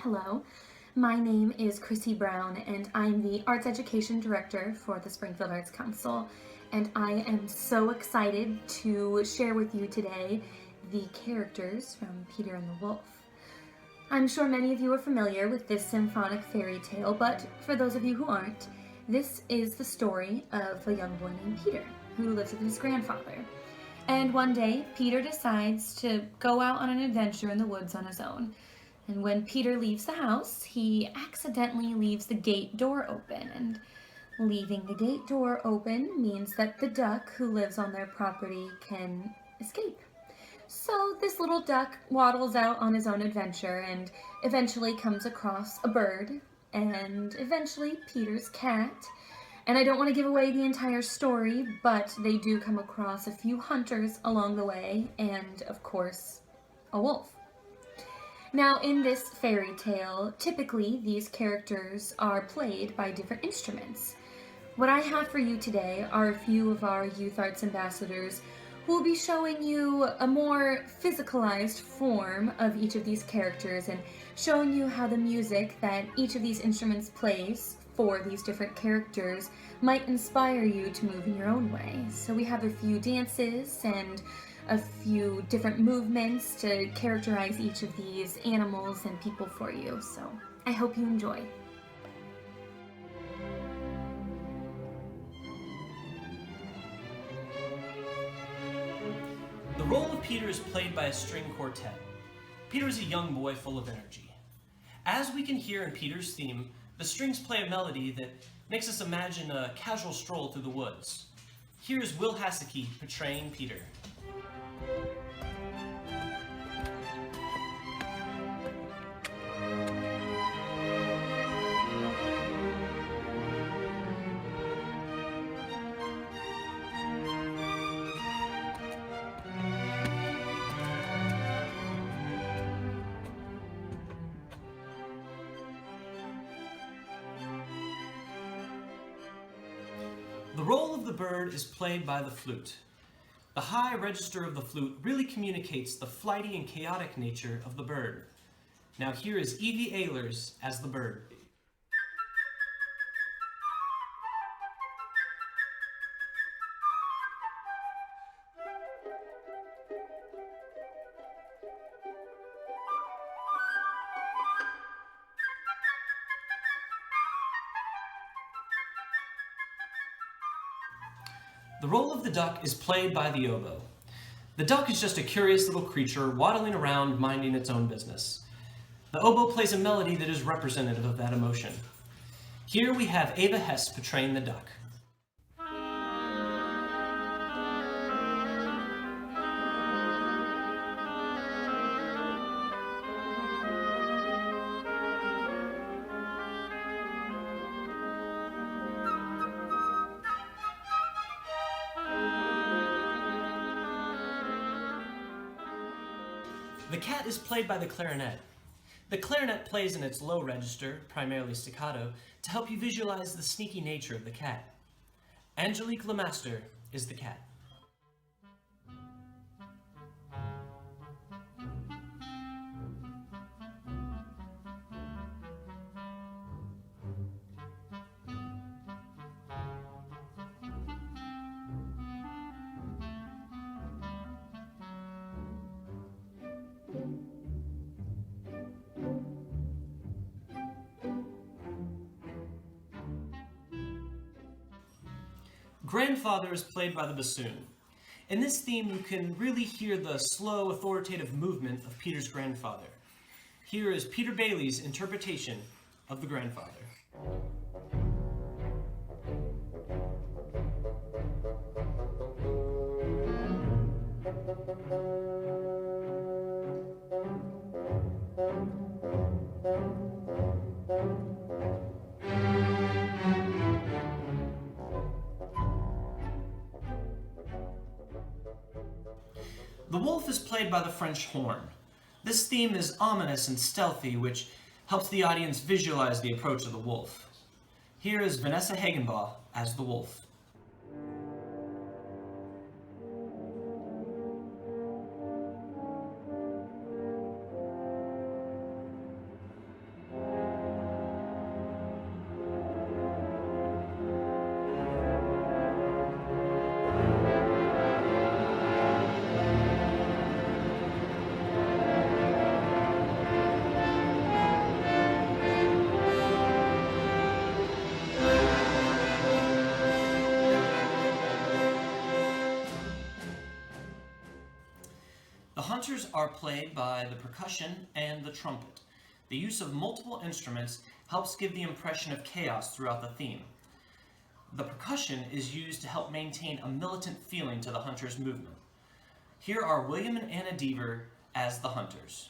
Hello, my name is Krissy Brown and I'm the Arts Education Director for the Springfield Arts Council, and I am so excited to share with you today the characters from Peter and the Wolf. I'm sure many of you are familiar with this symphonic fairy tale, but for those of you who aren't, this is the story of a young boy named Peter who lives with his grandfather. And one day, Peter decides to go out on an adventure in the woods on his own. And when Peter leaves the house, he accidentally leaves the gate door open. And leaving the gate door open means that the duck who lives on their property can escape. So this little duck waddles out on his own adventure and eventually comes across a bird and eventually Peter's cat. And I don't want to give away the entire story, but they do come across a few hunters along the way and, of course, a wolf. Now, in this fairy tale, typically these characters are played by different instruments. What I have for you today are a few of our youth arts ambassadors who will be showing you a more physicalized form of each of these characters and showing you how the music that each of these instruments plays for these different characters might inspire you to move in your own way. So we have a few dances and a few different movements to characterize each of these animals and people for you. So I hope you enjoy. The role of Peter is played by a string quartet. Peter is a young boy full of energy. As we can hear in Peter's theme, the strings play a melody that makes us imagine a casual stroll through the woods. Here is Will Haseke portraying Peter. The role of the bird is played by the flute. The high register of the flute really communicates the flighty and chaotic nature of the bird. Now here is Evie Ehlers as the bird. The role of the duck is played by the oboe. The duck is just a curious little creature waddling around minding its own business. The oboe plays a melody that is representative of that emotion. Here we have Ava Hess portraying the duck. The cat is played by the clarinet. The clarinet plays in its low register, primarily staccato, to help you visualize the sneaky nature of the cat. Angelique Lemaster is the cat. Grandfather is played by the bassoon. In this theme, you can really hear the slow, authoritative movement of Peter's grandfather. Here is Peter Bailey's interpretation of the grandfather. The wolf is played by the French horn. This theme is ominous and stealthy, which helps the audience visualize the approach of the wolf. Here is Vanessa Hagenbaugh as the wolf. The hunters are played by the percussion and the trumpet. The use of multiple instruments helps give the impression of chaos throughout the theme. The percussion is used to help maintain a militant feeling to the hunters' movement. Here are William and Anna Deaver as the hunters.